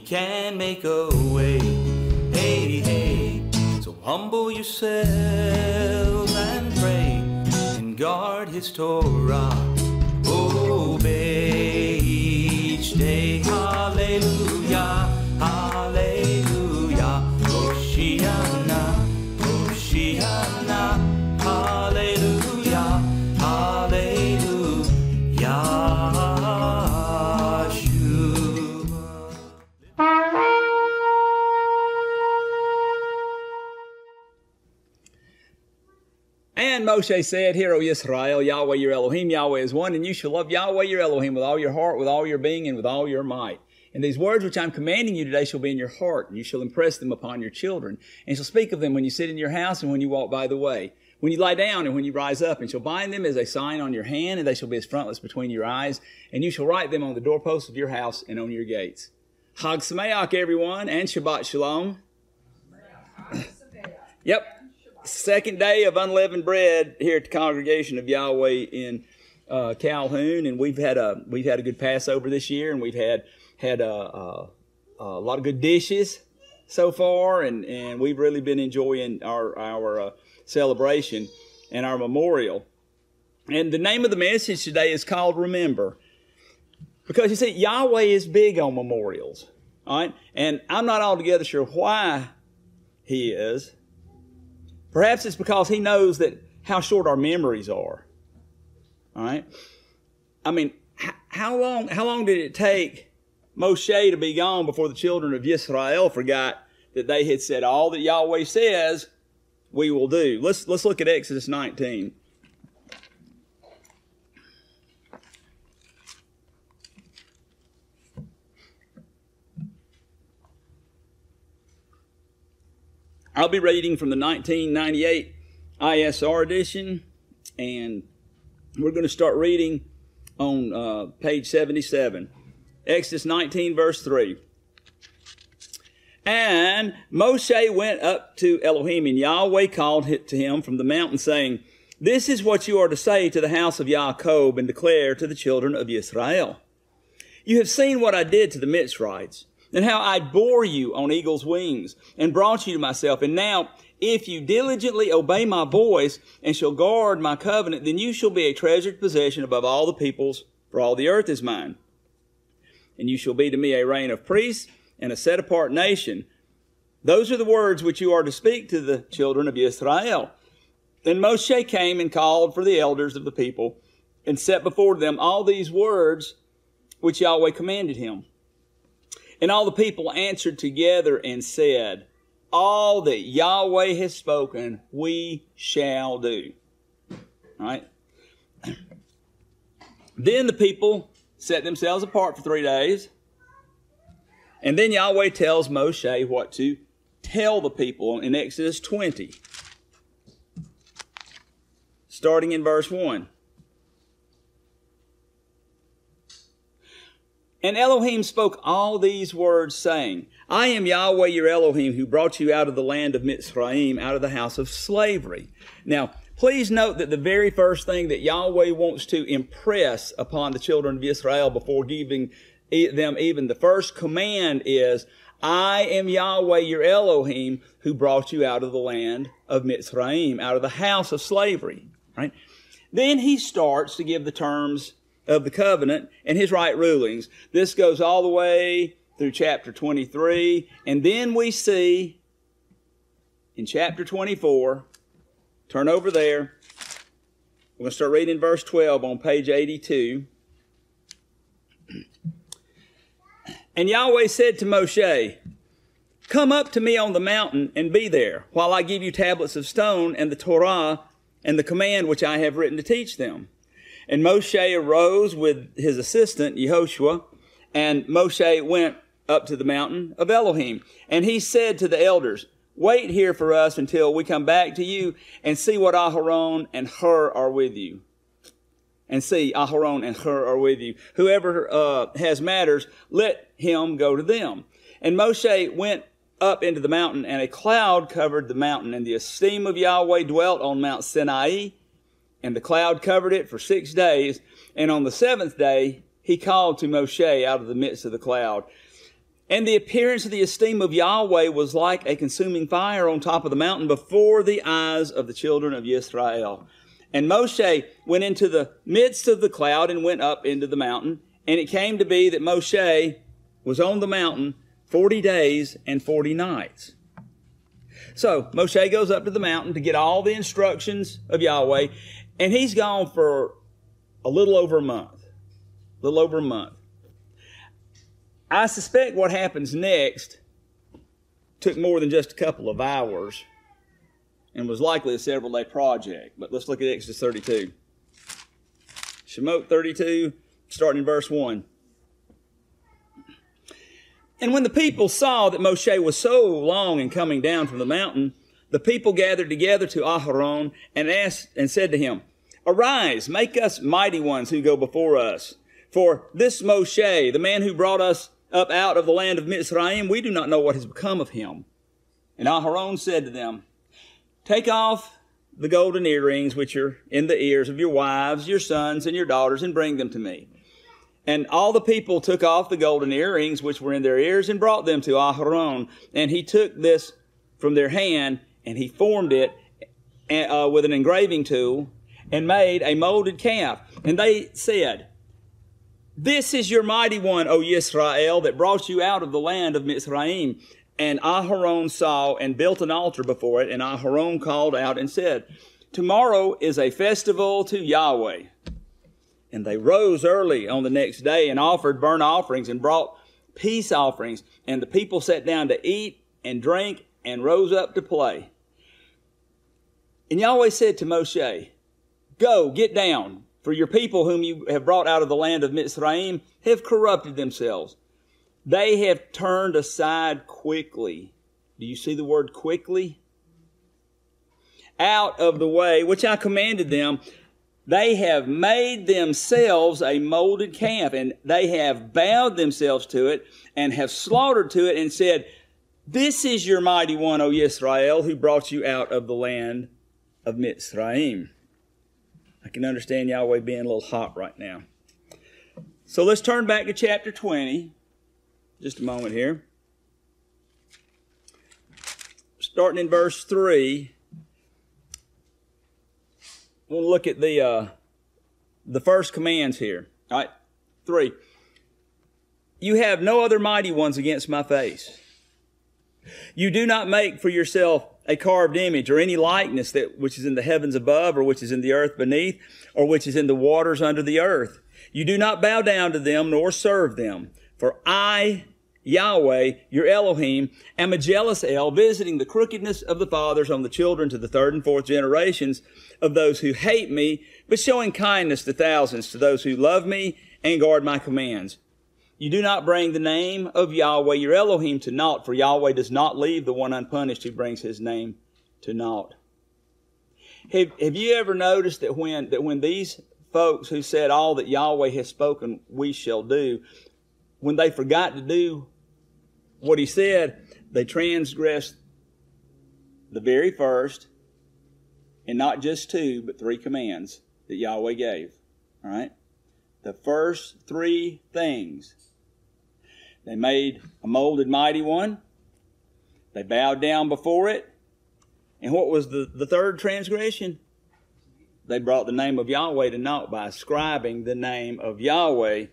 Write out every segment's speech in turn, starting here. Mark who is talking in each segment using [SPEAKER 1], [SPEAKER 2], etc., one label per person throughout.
[SPEAKER 1] can make a way. Hey, hey, so humble yourselves and pray and guard His Torah. Obey each day. Hallelujah, hallelujah. Hoshiana, Hoshiana. Hallelujah, hallelujah.
[SPEAKER 2] And Moshe said, Hear, O Yisrael, Yahweh your Elohim, Yahweh is one, and you shall love Yahweh your Elohim with all your heart, with all your being, and with all your might. And these words which I am commanding you today shall be in your heart, and you shall impress them upon your children, and shall speak of them when you sit in your house and when you walk by the way, when you lie down and when you rise up, and shall bind them as a sign on your hand, and they shall be as frontlets between your eyes, and you shall write them on the doorposts of your house and on your gates. Chag Sameach, everyone, and Shabbat Shalom. Yep. Second day of unleavened bread here at the congregation of Yahweh in Calhoun, and we've had a good Passover this year, and we've had a lot of good dishes so far, and we've really been enjoying our celebration and our memorial. And the name of the message today is called Remember, because you see, Yahweh is big on memorials, all right? And I'm not altogether sure why He is. Perhaps it's because He knows that how short our memories are. All right? I mean, how long did it take Moshe to be gone before the children of Yisrael forgot that they had said all that Yahweh says we will do? Let's look at Exodus 19. I'll be reading from the 1998 ISR edition, and we're going to start reading on page 77. Exodus 19, verse 3. And Moshe went up to Elohim, and Yahweh called to him from the mountain, saying, This is what you are to say to the house of Jacob, and declare to the children of Israel. You have seen what I did to the Mitzrites, and how I bore you on eagle's wings, and brought you to myself. And now, if you diligently obey my voice, and shall guard my covenant, then you shall be a treasured possession above all the peoples, for all the earth is mine. And you shall be to me a reign of priests, and a set-apart nation. Those are the words which you are to speak to the children of Israel. Then Moshe came and called for the elders of the people, and set before them all these words which Yahweh commanded him. And all the people answered together and said, All that Yahweh has spoken, we shall do. All right? Then the people set themselves apart for 3 days. And then Yahweh tells Moshe what to tell the people in Exodus 20. Starting in verse 1. And Elohim spoke all these words, saying, I am Yahweh your Elohim, who brought you out of the land of Mitzrayim, out of the house of slavery. Now, please note that the very first thing that Yahweh wants to impress upon the children of Israel before giving them even the first command is, I am Yahweh your Elohim, who brought you out of the land of Mitzrayim, out of the house of slavery. Right? Then he starts to give the terms of the covenant and his right rulings. This goes all the way through chapter 23. And then we see in chapter 24, turn over there. We're going to start reading verse 12 on page 82. And Yahweh said to Moshe, Come up to me on the mountain and be there, while I give you tablets of stone and the Torah and the command which I have written to teach them. And Moshe arose with his assistant, YHWH, and Moshe went up to the mountain of Elohim. And he said to the elders, Wait here for us until we come back to you, and see what Aharon and Hur are with you. And see, Aharon and Hur are with you. Whoever has matters, let him go to them. And Moshe went up into the mountain, and a cloud covered the mountain, and the esteem of Yahweh dwelt on Mount Sinai, and the cloud covered it for 6 days. And on the 7th day, he called to Moshe out of the midst of the cloud. And the appearance of the esteem of Yahweh was like a consuming fire on top of the mountain before the eyes of the children of Israel. And Moshe went into the midst of the cloud and went up into the mountain. And it came to be that Moshe was on the mountain 40 days and 40 nights. So Moshe goes up to the mountain to get all the instructions of Yahweh. And he's gone for a little over a month. A little over a month. I suspect what happens next took more than just a couple of hours and was likely a several-day project. But let's look at Exodus 32. Shemot 32, starting in verse 1. And when the people saw that Moshe was so long in coming down from the mountain, the people gathered together to Aharon and asked and said to him, Arise, make us mighty ones who go before us. For this Moshe, the man who brought us up out of the land of Mitzrayim, we do not know what has become of him. And Aharon said to them, Take off the golden earrings which are in the ears of your wives, your sons, and your daughters, and bring them to me. And all the people took off the golden earrings which were in their ears and brought them to Aharon. And he took this from their hand, and he formed it with an engraving tool, and made a molded calf. And they said, This is your mighty one, O Yisrael, that brought you out of the land of Mitzrayim. And Aharon saw and built an altar before it. And Aharon called out and said, Tomorrow is a festival to Yahweh. And they rose early on the next day and offered burnt offerings and brought peace offerings. And the people sat down to eat and drink and rose up to play. And Yahweh said to Moshe, Go, get down, for your people whom you have brought out of the land of Mitzrayim have corrupted themselves. They have turned aside quickly. Do you see the word quickly? Out of the way, which I commanded them. They have made themselves a molded calf, and they have bowed themselves to it, and have slaughtered to it, and said, This is your mighty one, O Yisrael, who brought you out of the land of Mitzrayim. I can understand Yahweh being a little hot right now. So let's turn back to chapter 20. Just a moment here. Starting in verse 3. We'll look at the first commands here. All right, 3. You have no other mighty ones against my face. You do not make for yourself a carved image or any likeness that which is in the heavens above, or which is in the earth beneath, or which is in the waters under the earth. You do not bow down to them nor serve them. For I, Yahweh, your Elohim, am a jealous El, visiting the crookedness of the fathers on the children to the 3rd and 4th generations of those who hate me, but showing kindness to thousands to those who love me and guard my commands. You do not bring the name of Yahweh, your Elohim, to naught, for Yahweh does not leave the one unpunished who brings his name to naught. Have you ever noticed that when these folks who said all that Yahweh has spoken we shall do, when they forgot to do what he said, they transgressed the very first, and not just 2, but 3 commands that Yahweh gave. All right? The first 3 things. They made a molded mighty one. They bowed down before it. And what was the 3rd transgression? They brought the name of Yahweh to naught by ascribing the name of Yahweh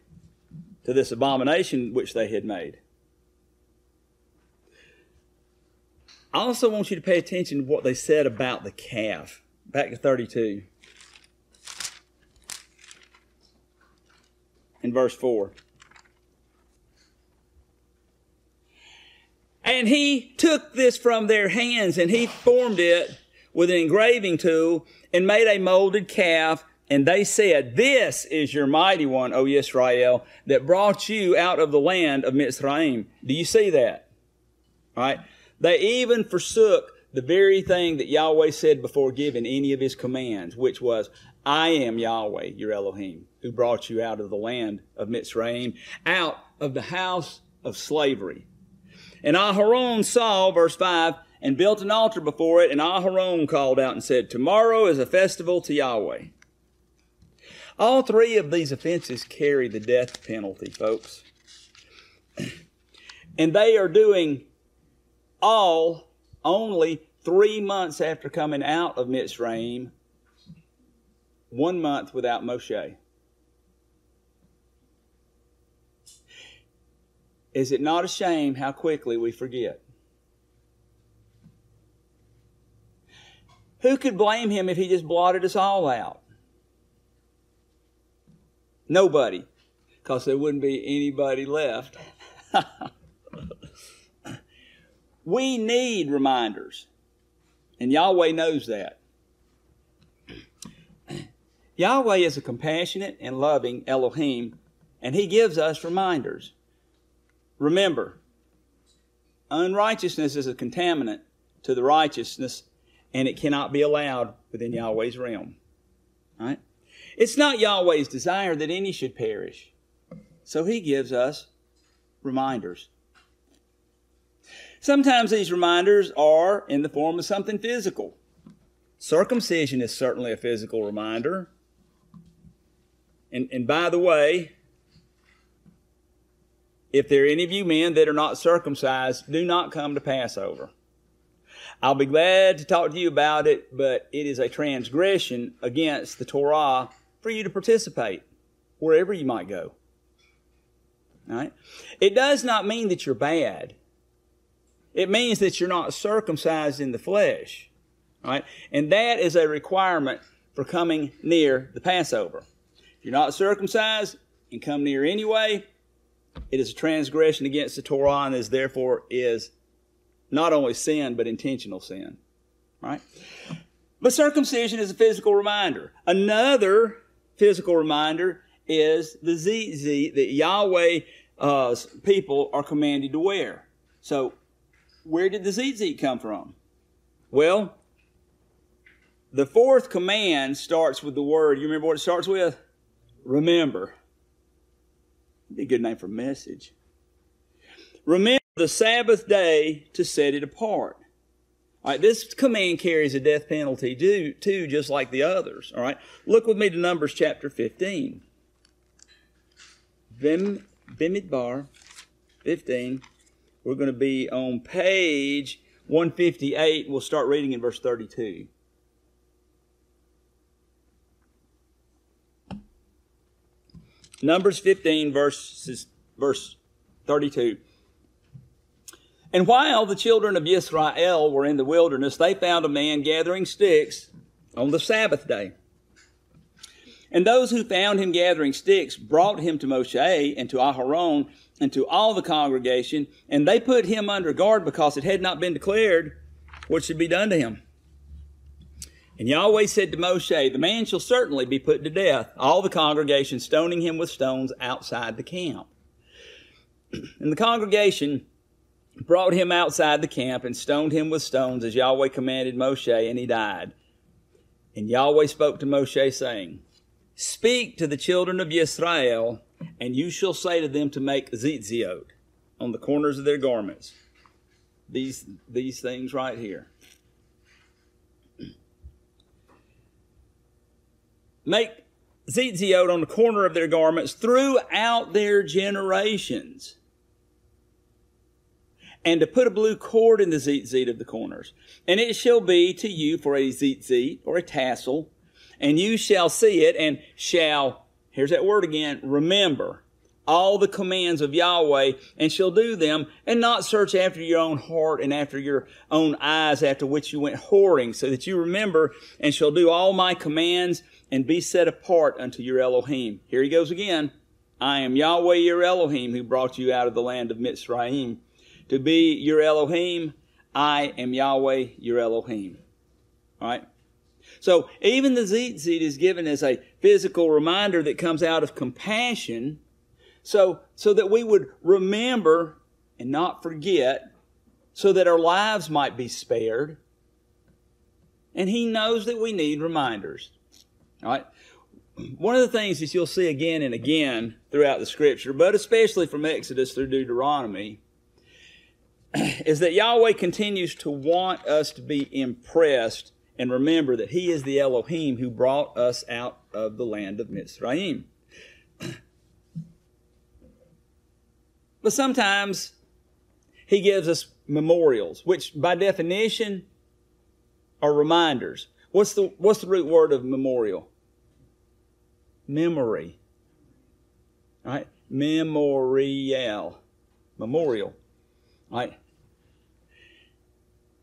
[SPEAKER 2] to this abomination which they had made. I also want you to pay attention to what they said about the calf. Back to 32. In verse 4. And he took this from their hands, and he formed it with an engraving tool, and made a molded calf. And they said, This is your mighty one, O Yisrael, that brought you out of the land of Mitzrayim. Do you see that? All right. They even forsook the very thing that Yahweh said before giving any of his commands, which was, I am Yahweh, your Elohim, who brought you out of the land of Mitzrayim, out of the house of slavery. And Aharon saw, verse 5, and built an altar before it, and Aharon called out and said, Tomorrow is a festival to Yahweh. All 3 of these offenses carry the death penalty, folks. And they are doing all only 3 months after coming out of Mitzrayim, 1 month without Moshe. Is it not a shame how quickly we forget? Who could blame him if he just blotted us all out? Nobody, because there wouldn't be anybody left. We need reminders, and Yahweh knows that. Yahweh is a compassionate and loving Elohim, and He gives us reminders. Remember, unrighteousness is a contaminant to the righteousness, and it cannot be allowed within Yahweh's realm. Right? It's not Yahweh's desire that any should perish. So He gives us reminders. Sometimes these reminders are in the form of something physical. Circumcision is certainly a physical reminder. And by the way, if there are any of you men that are not circumcised, do not come to Passover. I'll be glad to talk to you about it, but it is a transgression against the Torah for you to participate wherever you might go. All right? It does not mean that you're bad. It means that you're not circumcised in the flesh. All right? And that is a requirement for coming near the Passover. If you're not circumcised and come near anyway, it is a transgression against the Torah and is therefore is not only sin, but intentional sin. Right? But circumcision is a physical reminder. Another physical reminder is the tzitzit that Yahweh's people are commanded to wear. So, where did the tzitzit come from? Well, the fourth command starts with the word, you remember what it starts with? Remember. That'd be a good name for a message. Remember the Sabbath day to set it apart. All right, this command carries a death penalty too, just like the others. All right, look with me to Numbers chapter 15. Bimidbar 15. We're going to be on page 158. We'll start reading in verse 32. Numbers 15, verse 32. And while the children of Israel were in the wilderness, they found a man gathering sticks on the Sabbath day. And those who found him gathering sticks brought him to Moshe and to Aharon and to all the congregation, and they put him under guard because it had not been declared what should be done to him. And Yahweh said to Moshe, the man shall certainly be put to death, all the congregation stoning him with stones outside the camp. And the congregation brought him outside the camp and stoned him with stones as Yahweh commanded Moshe, and he died. And Yahweh spoke to Moshe, saying, speak to the children of Israel, and you shall say to them to make tzitziot on the corners of their garments. These things right here. Make tzitziot on the corner of their garments throughout their generations. And to put a blue cord in the tzitzit of the corners. And it shall be to you for a tzitzit or a tassel. And you shall see it and shall, here's that word again, remember all the commands of Yahweh and shall do them and not search after your own heart and after your own eyes after which you went whoring, so that you remember and shall do all my commands and be set apart unto your Elohim. Here he goes again. I am Yahweh your Elohim who brought you out of the land of Mitzrayim. To be your Elohim, I am Yahweh your Elohim. All right? So even the tzitzit is given as a physical reminder that comes out of compassion, so that we would remember and not forget, so that our lives might be spared. And He knows that we need reminders. All right? One of the things that you'll see again and again throughout the Scripture, but especially from Exodus through Deuteronomy, is that Yahweh continues to want us to be impressed and remember that He is the Elohim who brought us out of the land of Mitzrayim. But sometimes He gives us memorials, which by definition are reminders. What's the root word of memorial? Memory. All right? Memorial. Memorial. All right?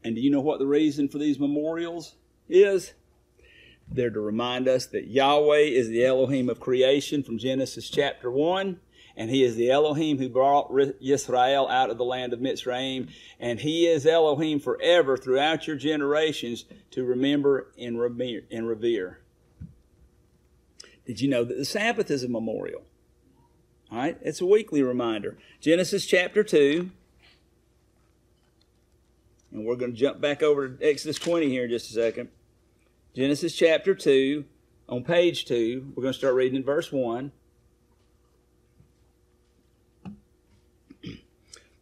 [SPEAKER 2] And do you know what the reason for these memorials is? They're to remind us that Yahweh is the Elohim of creation from Genesis chapter 1. And He is the Elohim who brought Yisrael out of the land of Mitzrayim. And He is Elohim forever throughout your generations to remember and revere. Did you know that the Sabbath is a memorial? All right, it's a weekly reminder. Genesis chapter 2. And we're going to jump back over to Exodus 20 here in just a second. Genesis chapter 2, on page 2, we're going to start reading in verse 1.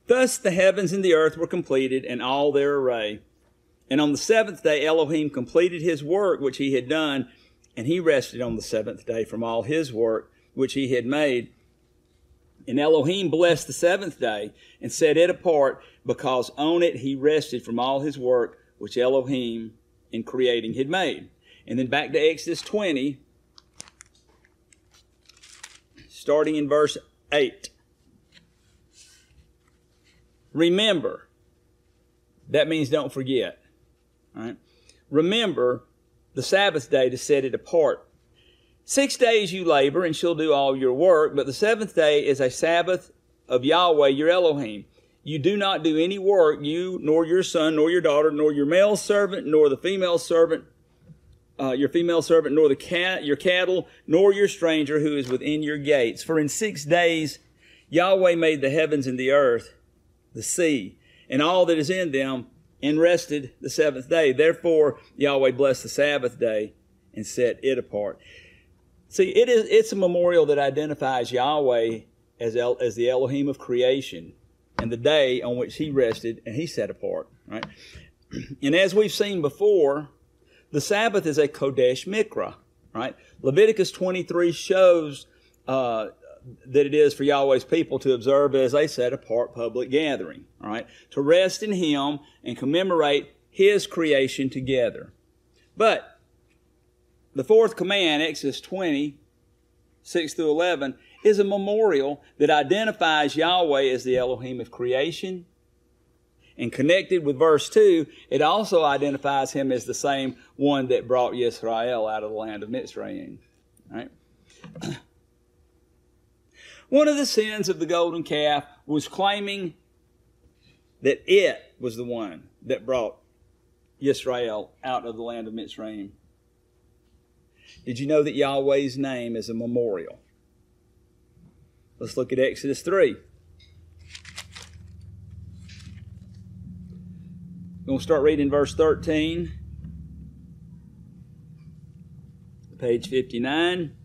[SPEAKER 2] Thus the heavens and the earth were completed, and all their array. And on the seventh day Elohim completed His work which He had done, and He rested on the seventh day from all His work which He had made. And Elohim blessed the seventh day, and set it apart, because on it He rested from all His work which Elohim in creating had made. And then back to Exodus 20, starting in verse 8. Remember. That means don't forget. All right? Remember the Sabbath day to set it apart. 6 days you labor and shall do all your work, but the seventh day is a Sabbath of Yahweh your Elohim. You do not do any work, you, nor your son, nor your daughter, nor your male servant, nor the female servant, nor your cattle, nor your stranger who is within your gates. For in 6 days Yahweh made the heavens and the earth, the sea, and all that is in them, and rested the seventh day. Therefore Yahweh blessed the Sabbath day and set it apart. See, it's a memorial that identifies Yahweh as the Elohim of creation, and the day on which He rested and He set apart. Right? And as we've seen before, the Sabbath is a Kodesh Mikra. Right? Leviticus 23 shows that it is for Yahweh's people to observe as a set apart public gathering. Right? To rest in Him and commemorate His creation together. But the fourth command, Exodus 20, 6 through 11, is a memorial that identifies Yahweh as the Elohim of creation. And connected with verse 2, it also identifies Him as the same one that brought Yisrael out of the land of Mitzrayim. Right? One of the sins of the golden calf was claiming that it was the one that brought Yisrael out of the land of Mitzrayim. Did you know that Yahweh's name is a memorial? Let's look at Exodus 3. We're going to start reading verse 13. Page 59.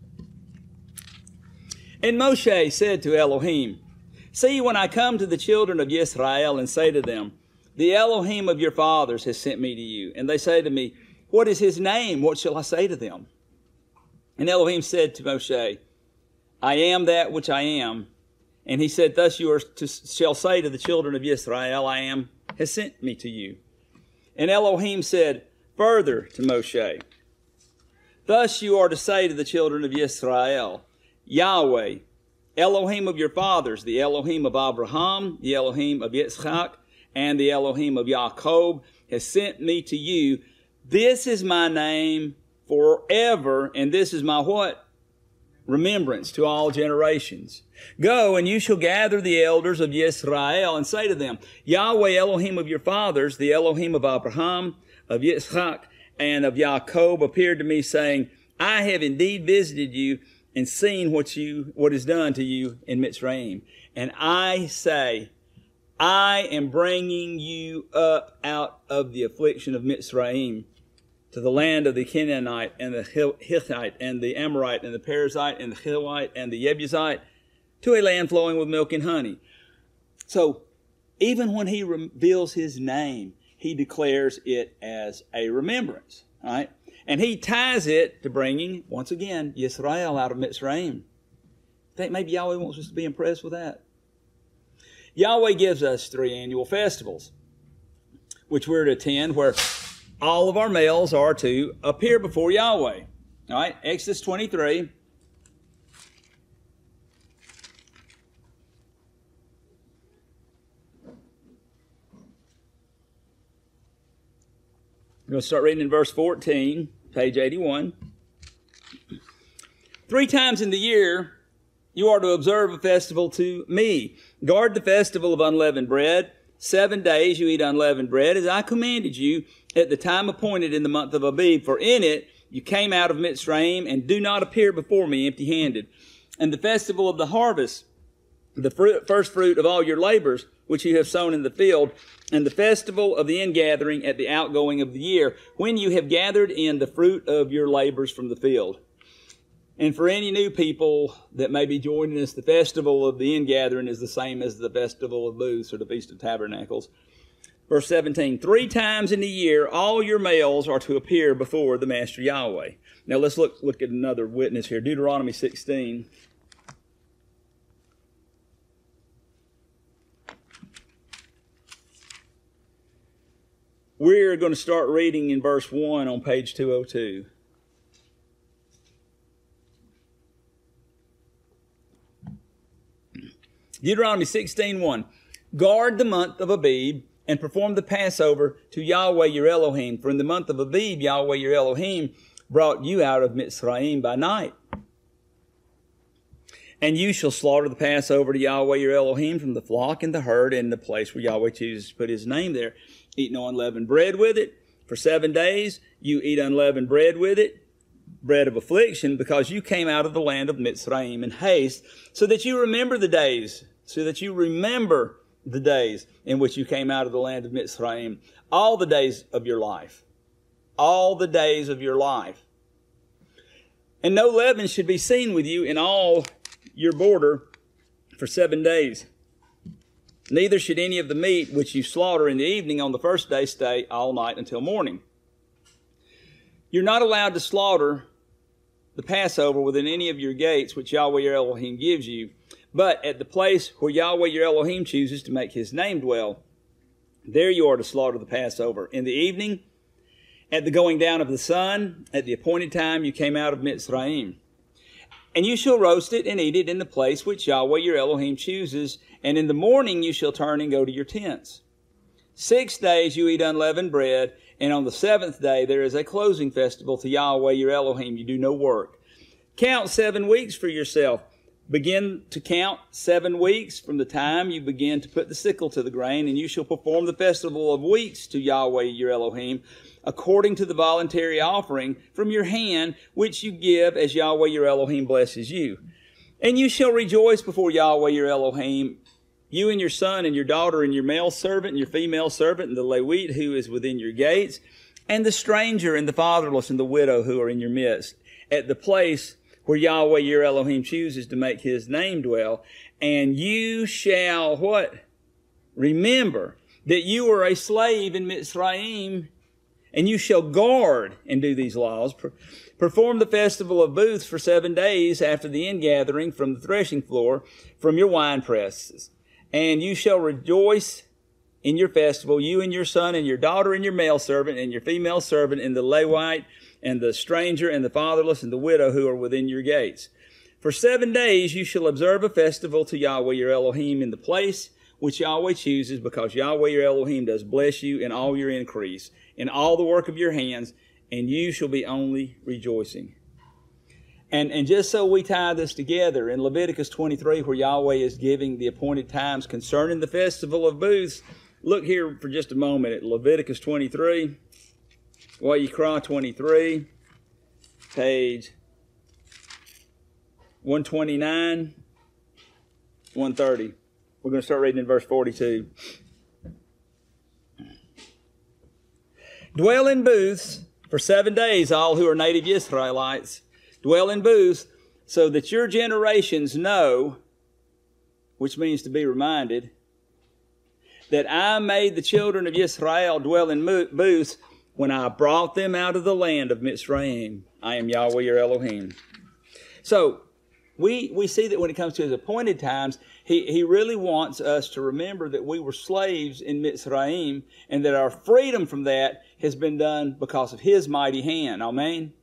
[SPEAKER 2] And Moshe said to Elohim, See, when I come to the children of Yisrael and say to them, The Elohim of your fathers has sent me to you. And they say to me, What is His name? What shall I say to them? And Elohim said to Moshe, I am that which I am. And He said, Thus you shall say to the children of Yisrael, I am has sent me to you. And Elohim said further to Moshe, Thus you are to say to the children of Yisrael, Yahweh, Elohim of your fathers, the Elohim of Abraham, the Elohim of Yitzchak, and the Elohim of Yaakov, has sent me to you. This is my name forever, and this is my what? Remembrance to all generations. Go, and you shall gather the elders of Yisrael, and say to them, Yahweh, Elohim of your fathers, the Elohim of Abraham, of Yitzchak, and of Yaakov, appeared to me, saying, I have indeed visited you, and seen what is done to you in Mitzrayim. And I say, I am bringing you up out of the affliction of Mitzrayim, to the land of the Canaanite, and the Hittite, and the Amorite, and the Perizzite, and the Hivite, and the Jebusite, to a land flowing with milk and honey. So, even when He reveals His name, He declares it as a remembrance. All right? And He ties it to bringing, once again, Yisrael out of Mitzrayim. I think maybe Yahweh wants us to be impressed with that. Yahweh gives us 3 annual festivals, which we're to attend, where all of our males are to appear before Yahweh. All right, Exodus 23. We're going to start reading in verse 14, page 81. 3 times in the year you are to observe a festival to me. Guard the festival of unleavened bread. 7 days you eat unleavened bread, as I commanded you at the time appointed in the month of Abib. For in it you came out of Mitzrayim, and do not appear before me empty-handed. And the festival of the harvest, the first fruit of all your labors, which you have sown in the field, and the festival of the ingathering at the outgoing of the year, when you have gathered in the fruit of your labors from the field. And for any new people that may be joining us, the festival of the ingathering is the same as the festival of booths, or the Feast of Tabernacles. Verse 17, 3 times in the year all your males are to appear before the Master Yahweh. Now let's look at another witness here. Deuteronomy 16. We're going to start reading in verse 1 on page 202. Deuteronomy 16:1. Guard the month of Abib and perform the Passover to Yahweh your Elohim. For in the month of Abib, Yahweh your Elohim brought you out of Mitzrayim by night. And you shall slaughter the Passover to Yahweh your Elohim from the flock and the herd in the place where Yahweh chooses to put his name there. Eat no unleavened bread with it. For 7 days you eat unleavened bread with it, bread of affliction, because you came out of the land of Mitzrayim in haste, so that you remember the days in which you came out of the land of Mitzrayim, all the days of your life. All the days of your life. And no leaven should be seen with you in all your border for 7 days. Neither should any of the meat which you slaughter in the evening on the first day stay all night until morning. You're not allowed to slaughter the Passover within any of your gates which Yahweh your Elohim gives you, but at the place where Yahweh your Elohim chooses to make his name dwell, there you are to slaughter the Passover. In the evening, at the going down of the sun, at the appointed time you came out of Mitzrayim. And you shall roast it and eat it in the place which Yahweh your Elohim chooses, and in the morning you shall turn and go to your tents. 6 days you eat unleavened bread, and on the 7th day there is a closing festival to Yahweh your Elohim. You do no work. Count 7 weeks for yourself. Begin to count 7 weeks from the time you begin to put the sickle to the grain, and you shall perform the festival of weeks to Yahweh your Elohim, according to the voluntary offering from your hand, which you give as Yahweh your Elohim blesses you. And you shall rejoice before Yahweh your Elohim, you and your son and your daughter and your male servant and your female servant and the Levite who is within your gates, and the stranger and the fatherless and the widow who are in your midst, at the place where Yahweh your Elohim chooses to make his name dwell. And you shall what? Remember that you were a slave in Mitzrayim, and you shall guard and do these laws. Perform the festival of booths for 7 days after the ingathering from the threshing floor, from your wine presses. And you shall rejoice in your festival, you and your son and your daughter and your male servant and your female servant and the Levite and the stranger and the fatherless and the widow who are within your gates. For 7 days you shall observe a festival to Yahweh your Elohim in the place which Yahweh chooses, because Yahweh your Elohim does bless you in all your increase, in all the work of your hands, and you shall be only rejoicing. And just so we tie this together, in Leviticus 23, where Yahweh is giving the appointed times concerning the festival of booths, look here for just a moment at Leviticus 23, YHWH 23, page 129, 130. We're going to start reading in verse 42. Dwell in booths for 7 days, all who are native Israelites. Dwell in booths, so that your generations know, which means to be reminded, that I made the children of Israel dwell in booths when I brought them out of the land of Mitzrayim. I am Yahweh your Elohim. So, we see that when it comes to his appointed times, He really wants us to remember that we were slaves in Mitzrayim and that our freedom from that has been done because of His mighty hand. Amen?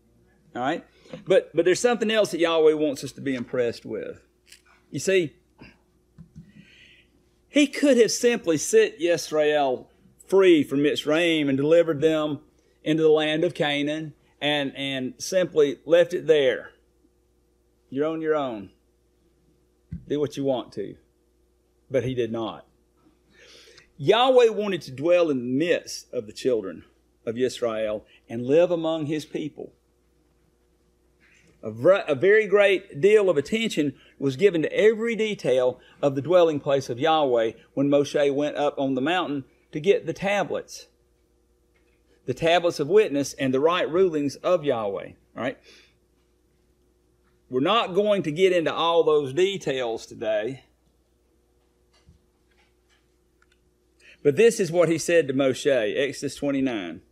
[SPEAKER 2] All right? But there's something else that Yahweh wants us to be impressed with. You see, He could have simply set Yisrael free from Mitzrayim and delivered them into the land of Canaan and simply left it there. You're on your own. Do what you want to. But He did not. Yahweh wanted to dwell in the midst of the children of Yisrael and live among His people. A very great deal of attention was given to every detail of the dwelling place of Yahweh when Moshe went up on the mountain to get the tablets of witness and the right rulings of Yahweh. All right? We're not going to get into all those details today. But this is what He said to Moshe, Exodus 29.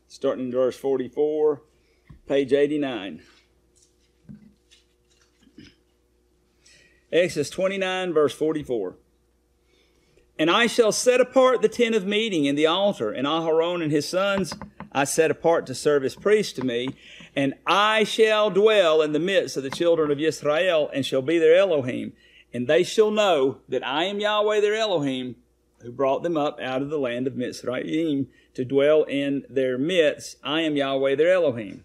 [SPEAKER 2] Starting in verse 44, page 89. Exodus 29, verse 44. And I shall set apart the tent of meeting and the altar, and Aharon and his sons I set apart to serve as priests to me, and I shall dwell in the midst of the children of Israel, and shall be their Elohim. And they shall know that I am Yahweh their Elohim, who brought them up out of the land of Mitzrayim to dwell in their midst. I am Yahweh their Elohim.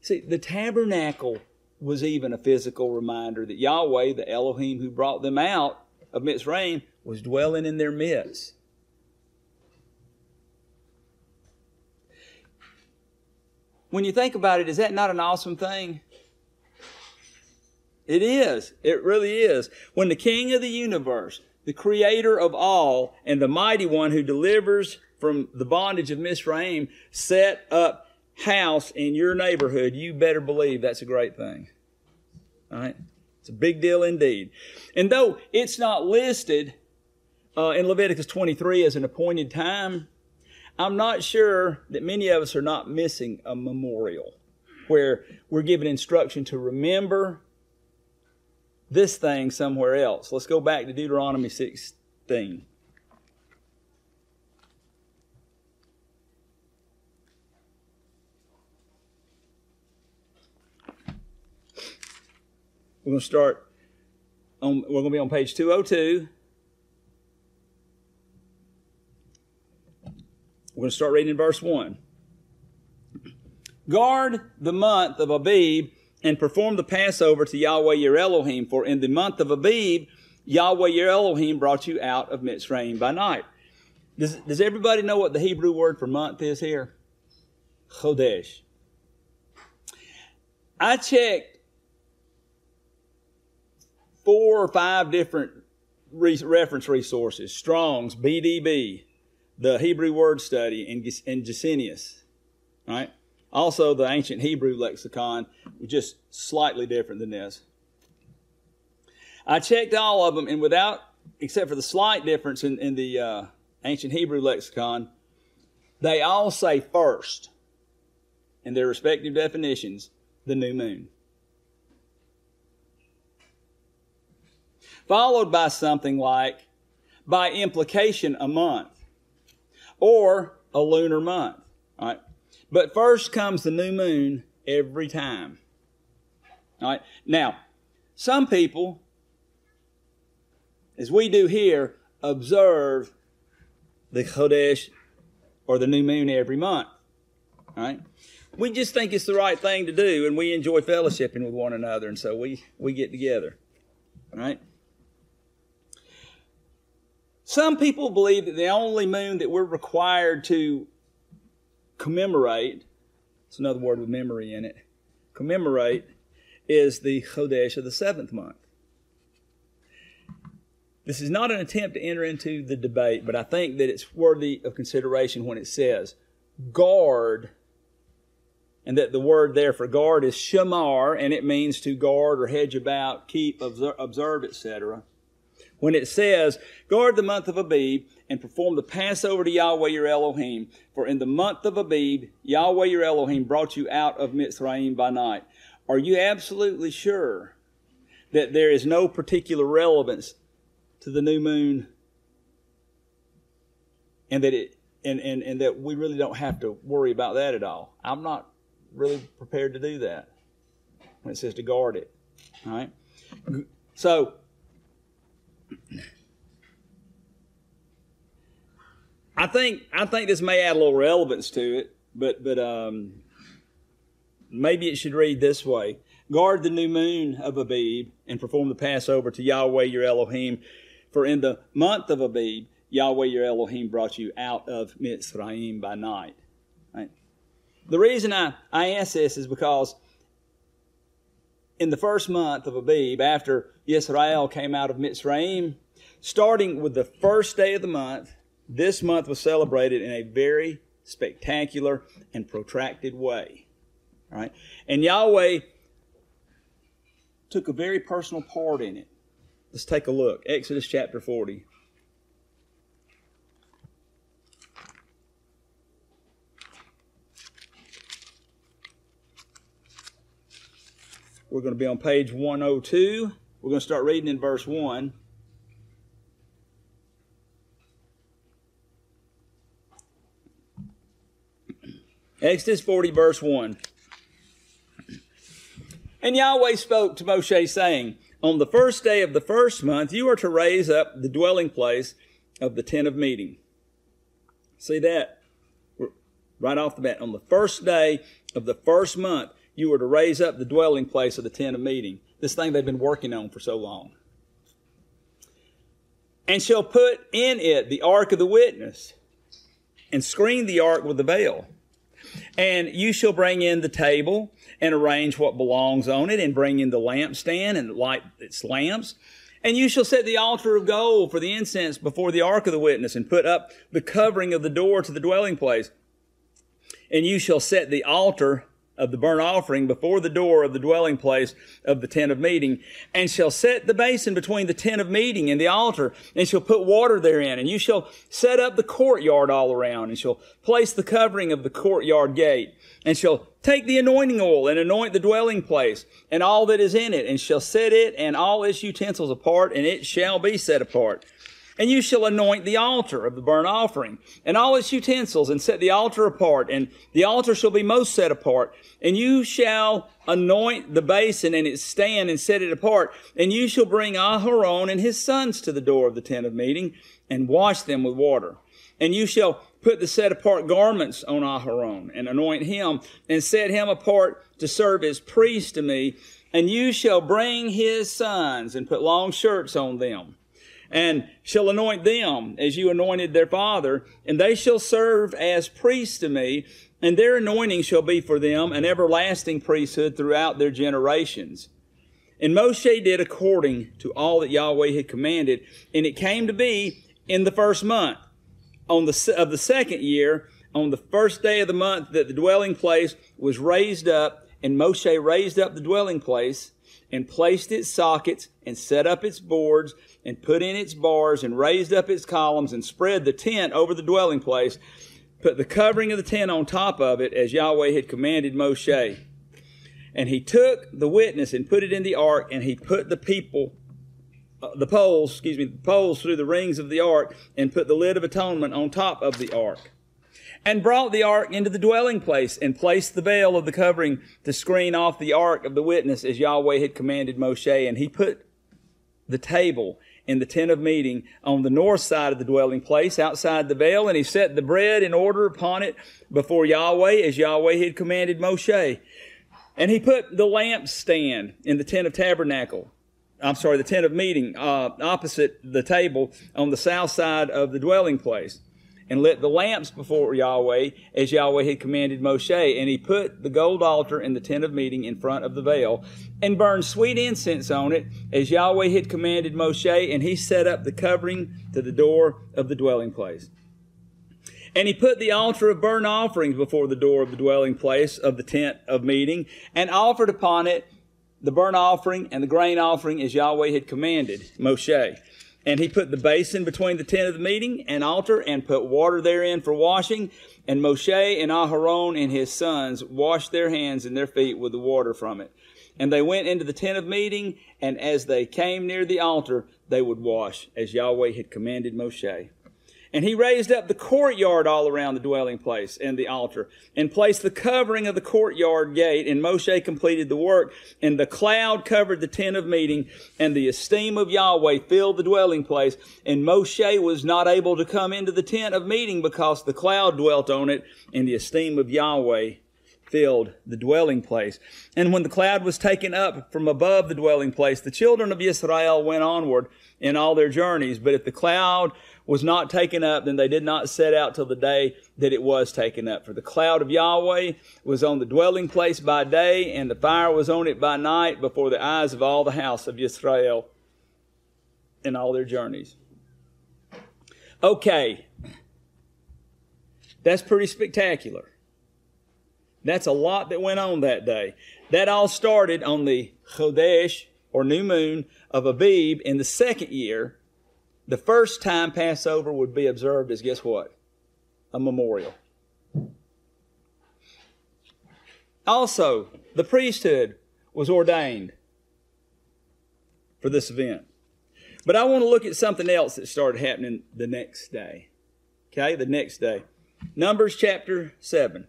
[SPEAKER 2] See, the tabernacle was even a physical reminder that Yahweh, the Elohim who brought them out of Mitzrayim, was dwelling in their midst. When you think about it, is that not an awesome thing? It is. It really is. When the King of the universe, the Creator of all, and the Mighty One who delivers from the bondage of Mitzrayim, set up house in your neighborhood, you better believe that's a great thing. All right? It's a big deal indeed. And though it's not listed in Leviticus 23 as an appointed time, I'm not sure that many of us are not missing a memorial where we're given instruction to remember this thing somewhere else. Let's go back to Deuteronomy 16. We're going to be on page 202. We're going to start reading in verse 1. Guard the month of Abib and perform the Passover to Yahweh your Elohim, for in the month of Abib, Yahweh your Elohim brought you out of Mitzrayim by night. Does everybody know what the Hebrew word for month is here? Chodesh. I checked 4 or 5 different reference resources. Strong's, BDB, the Hebrew Word Study, and Gesenius. Right? Also, the Ancient Hebrew Lexicon, just slightly different than this. I checked all of them, and except for the slight difference in the Ancient Hebrew Lexicon, they all say first, in their respective definitions, the new moon. Followed by something like, by implication, a month, or a lunar month. All right? But first comes the new moon every time. All right? Now, some people, as we do here, observe the Chodesh or the new moon every month. All right? We just think it's the right thing to do, and we enjoy fellowshipping with one another, and so we get together. All right? Some people believe that the only moon that we're required to commemorate, it's another word with memory in it, commemorate, is the Chodesh of the 7th month. This is not an attempt to enter into the debate, but I think that it's worthy of consideration when it says, guard, and that the word there for guard is shamar, and it means to guard or hedge about, keep, observe, etc. when it says, guard the month of Abib and perform the Passover to Yahweh your Elohim. For in the month of Abib, Yahweh your Elohim brought you out of Mitzrayim by night. Are you absolutely sure that there is no particular relevance to the new moon, and that and that we really don't have to worry about that at all? I'm not really prepared to do that when it says to guard it. All right. So I think this may add a little relevance to it, but maybe it should read this way: guard the new moon of Abib and perform the Passover to Yahweh your Elohim. For in the month of Abib, Yahweh your Elohim brought you out of Mitzrayim by night. Right? The reason I ask this is because in the first month of Abib, after Yisrael came out of Mitzrayim, starting with the first day of the month, this month was celebrated in a very spectacular and protracted way. All right? And Yahweh took a very personal part in it. Let's take a look. Exodus chapter 40. We're going to be on page 102. We're going to start reading in verse 1. Exodus 40, verse 1. And Yahweh spoke to Moshe, saying, on the first day of the first month, you are to raise up the dwelling place of the tent of meeting. See that? Right off the bat. On the first day of the first month, you are to raise up the dwelling place of the tent of meeting. This thing they've been working on for so long. And shall put in it the ark of the witness, and screen the ark with the veil. And you shall bring in the table, and arrange what belongs on it, and bring in the lampstand, and light its lamps. And you shall set the altar of gold for the incense before the ark of the witness, and put up the covering of the door to the dwelling place. And you shall set the altar of the burnt offering before the door of the dwelling place of the tent of meeting, and shall set the basin between the tent of meeting and the altar, and shall put water therein. And you shall set up the courtyard all around, and shall place the covering of the courtyard gate, and shall take the anointing oil and anoint the dwelling place and all that is in it, and shall set it and all its utensils apart, and it shall be set apart. And you shall anoint the altar of the burnt offering and all its utensils, and set the altar apart, and the altar shall be most set apart. And you shall anoint the basin and its stand, and set it apart. And you shall bring Aharon and his sons to the door of the tent of meeting, and wash them with water. And you shall put the set apart garments on Aharon, and anoint him, and set him apart to serve as priest to me. And you shall bring his sons, and put long shirts on them, and shall anoint them as you anointed their father, and they shall serve as priests to me, and their anointing shall be for them an everlasting priesthood throughout their generations. And Moshe did according to all that Yahweh had commanded, and it came to be in the first month of the second year, on the first day of the month, that the dwelling place was raised up, and Moshe raised up the dwelling place, and placed its sockets, and set up its boards, and put in its bars, and raised up its columns, and spread the tent over the dwelling place, put the covering of the tent on top of it, as Yahweh had commanded Moshe. And he took the witness and put it in the ark, and he put the poles through the rings of the ark, and put the lid of atonement on top of the ark. And brought the ark into the dwelling place, and placed the veil of the covering to screen off the ark of the witness, as Yahweh had commanded Moshe. And he put the table in the tent of meeting on the north side of the dwelling place, outside the veil, and he set the bread in order upon it before Yahweh, as Yahweh had commanded Moshe. And he put the lampstand in the tent of the tent of meeting, opposite the table on the south side of the dwelling place, and lit the lamps before Yahweh, as Yahweh had commanded Moshe. And he put the gold altar in the tent of meeting in front of the veil, and burned sweet incense on it, as Yahweh had commanded Moshe. And he set up the covering to the door of the dwelling place. And he put the altar of burnt offerings before the door of the dwelling place of the tent of meeting, and offered upon it the burnt offering and the grain offering, as Yahweh had commanded Moshe. And he put the basin between the tent of the meeting and altar and put water therein for washing. And Moshe and Aharon and his sons washed their hands and their feet with the water from it. And they went into the tent of meeting, and as they came near the altar, they would wash, as Yahweh had commanded Moshe. And he raised up the courtyard all around the dwelling place and the altar, and placed the covering of the courtyard gate, and Moshe completed the work. And the cloud covered the tent of meeting, and the esteem of Yahweh filled the dwelling place. And Moshe was not able to come into the tent of meeting, because the cloud dwelt on it, and the esteem of Yahweh filled the dwelling place. And when the cloud was taken up from above the dwelling place, the children of Israel went onward in all their journeys. But if the cloud was not taken up, then they did not set out till the day that it was taken up. For the cloud of Yahweh was on the dwelling place by day, and the fire was on it by night, before the eyes of all the house of Israel in all their journeys. Okay. That's pretty spectacular. That's a lot that went on that day. That all started on the Chodesh, or new moon, of Abib in the second year. The first time Passover would be observed is, guess what? A memorial. Also, the priesthood was ordained for this event. But I want to look at something else that started happening the next day. Okay, the next day. Numbers chapter 7.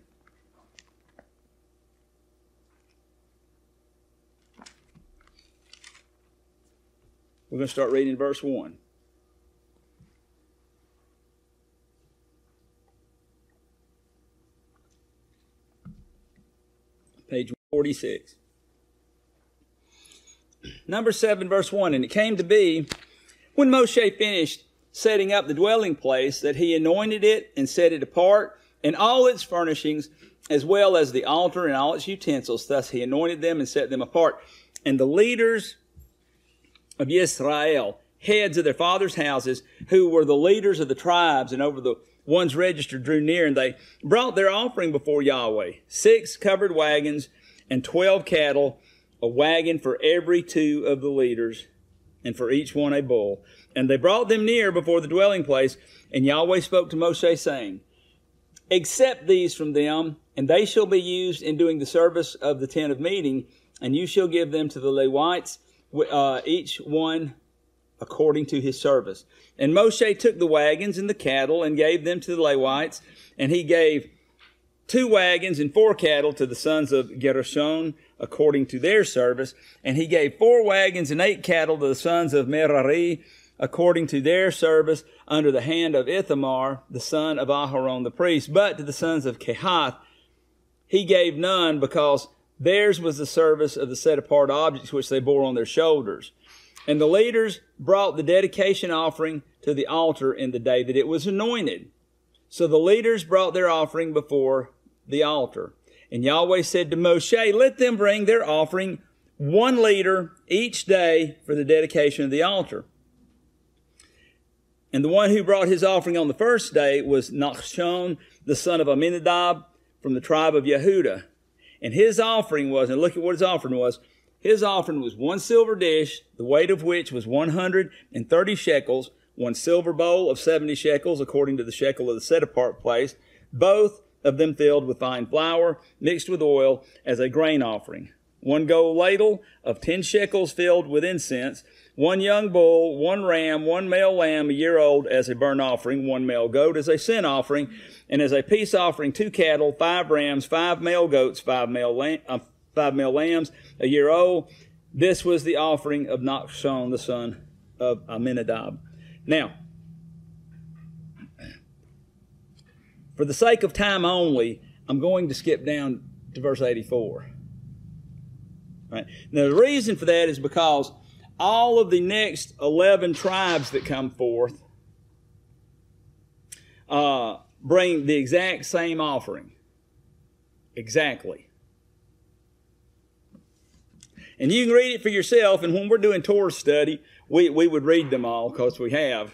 [SPEAKER 2] We're going to start reading verse 1. Page 46. Number 7, verse 1. And it came to be, when Moshe finished setting up the dwelling place, that he anointed it and set it apart, and all its furnishings, as well as the altar and all its utensils. Thus he anointed them and set them apart. And the leaders of Israel, heads of their fathers' houses, who were the leaders of the tribes and over the ones registered, drew near, and they brought their offering before Yahweh, 6 covered wagons and 12 cattle, a wagon for every 2 of the leaders, and for each one a bull. And they brought them near before the dwelling place, and Yahweh spoke to Moshe, saying, accept these from them, and they shall be used in doing the service of the tent of meeting, and you shall give them to the Levites, each one according to his service. And Moshe took the wagons and the cattle and gave them to the Levites, and he gave 2 wagons and 4 cattle to the sons of Gershon according to their service, and he gave 4 wagons and 8 cattle to the sons of Merari according to their service under the hand of Ithamar, the son of Aharon the priest. But to the sons of Kehath he gave none, because theirs was the service of the set-apart objects which they bore on their shoulders. And the leaders brought the dedication offering to the altar in the day that it was anointed. So the leaders brought their offering before the altar. And Yahweh said to Moshe, let them bring their offering 1 liter each day for the dedication of the altar. And the one who brought his offering on the first day was Nachshon, the son of Aminadab, from the tribe of Yehudah. And his offering was, and look at what his offering was, 1 silver dish, the weight of which was 130 shekels, 1 silver bowl of 70 shekels, according to the shekel of the set-apart place, both of them filled with fine flour, mixed with oil, as a grain offering. 1 gold ladle of 10 shekels filled with incense, 1 young bull, 1 ram, 1 male lamb a year old as a burnt offering, 1 male goat as a sin offering, and as a peace offering 2 cattle, 5 rams, 5 male goats, 5 male lambs a year old. This was the offering of Nachshon, the son of Aminadab. Now, for the sake of time only, I'm going to skip down to verse 84. Right? Now, the reason for that is because all of the next 11 tribes that come forth bring the exact same offering. Exactly. And you can read it for yourself, and when we're doing Torah study, we would read them all, because we have,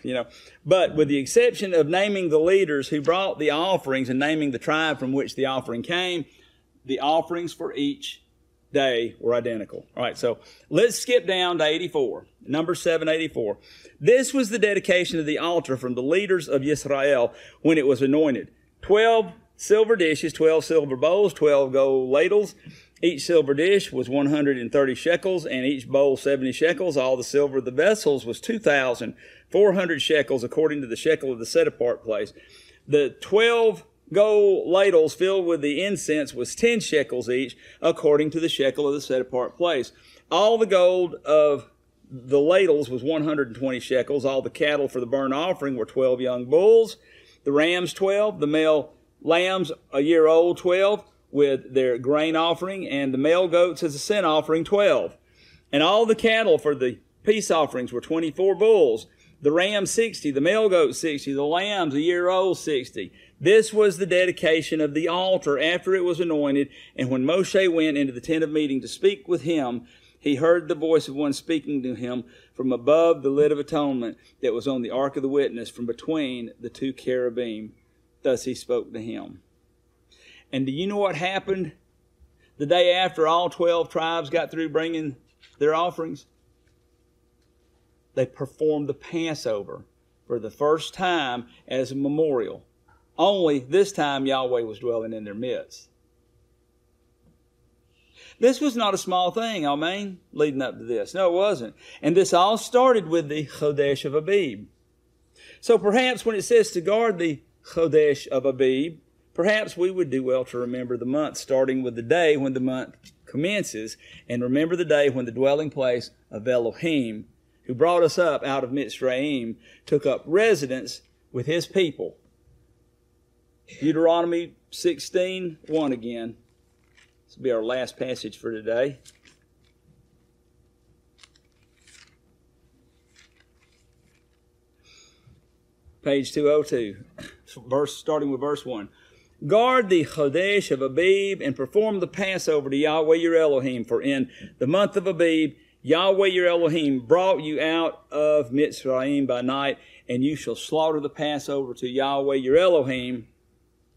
[SPEAKER 2] But with the exception of naming the leaders who brought the offerings and naming the tribe from which the offering came, the offerings for each day were identical. All right, so let's skip down to 84, number 784. This was the dedication of the altar from the leaders of Israel when it was anointed. 12 silver dishes, 12 silver bowls, 12 gold ladles. Each silver dish was 130 shekels, and each bowl 70 shekels. All the silver of the vessels was 2,400 shekels, according to the shekel of the set-apart place. The 12 gold ladles filled with the incense was 10 shekels each, according to the shekel of the set-apart place. All the gold of the ladles was 120 shekels. All the cattle for the burnt offering were 12 young bulls. The rams 12, the male lambs a year old 12, with their grain offering, and the male goats as a sin offering 12. And all the cattle for the peace offerings were 24 bulls. The rams 60, the male goats 60, the lambs a year old 60. This was the dedication of the altar after it was anointed. And when Moshe went into the tent of meeting to speak with him, he heard the voice of one speaking to him from above the lid of atonement that was on the ark of the witness, from between the two cherubim. Thus he spoke to him. And do you know what happened the day after all 12 tribes got through bringing their offerings? They performed the Passover for the first time as a memorial. Only this time Yahweh was dwelling in their midst. This was not a small thing, amen, leading up to this. No, it wasn't. And this all started with the Chodesh of Abib. So perhaps when it says to guard the Chodesh of Abib, perhaps we would do well to remember the month, starting with the day when the month commences, and remember the day when the dwelling place of Elohim, who brought us up out of Mitzrayim, took up residence with his people. Deuteronomy 16:1 again. This will be our last passage for today. Page 202, starting with verse 1. Guard the Chodesh of Abib and perform the Passover to Yahweh your Elohim. For in the month of Abib, Yahweh your Elohim brought you out of Mitzrayim by night, and you shall slaughter the Passover to Yahweh your Elohim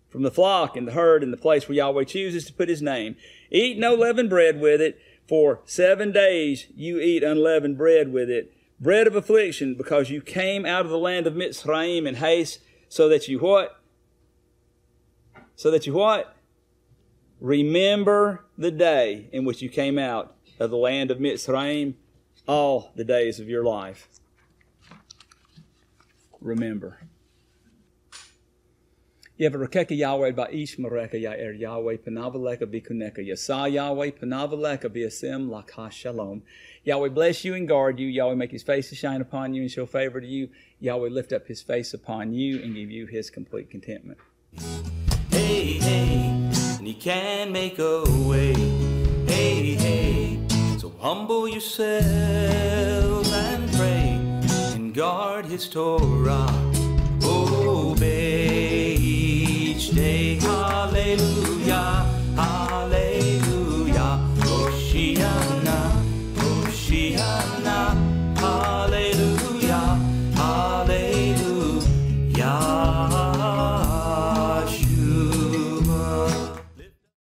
[SPEAKER 2] from the flock and the herd in the place where Yahweh chooses to put his name. Eat no leavened bread with it. For 7 days you eat unleavened bread with it. Bread of affliction, because you came out of the land of Mitzrayim in haste, so that you what? So that you what? Remember the day in which you came out of the land of Mitzrayim all the days of your life. Remember. Yevarekeka Yahweh ba'ish mareka ya'er Yahweh panavaleka bikuneka yasa Yahweh panavaleka biasim lakha shalom. Yahweh bless you and guard you. Yahweh make his face to shine upon you and show favor to you. Yahweh lift up his face upon you and give you his complete contentment.
[SPEAKER 1] Hey, hey, and he can make a way. Hey, hey, so humble yourselves and pray and guard his Torah. Obey each day, hallelujah.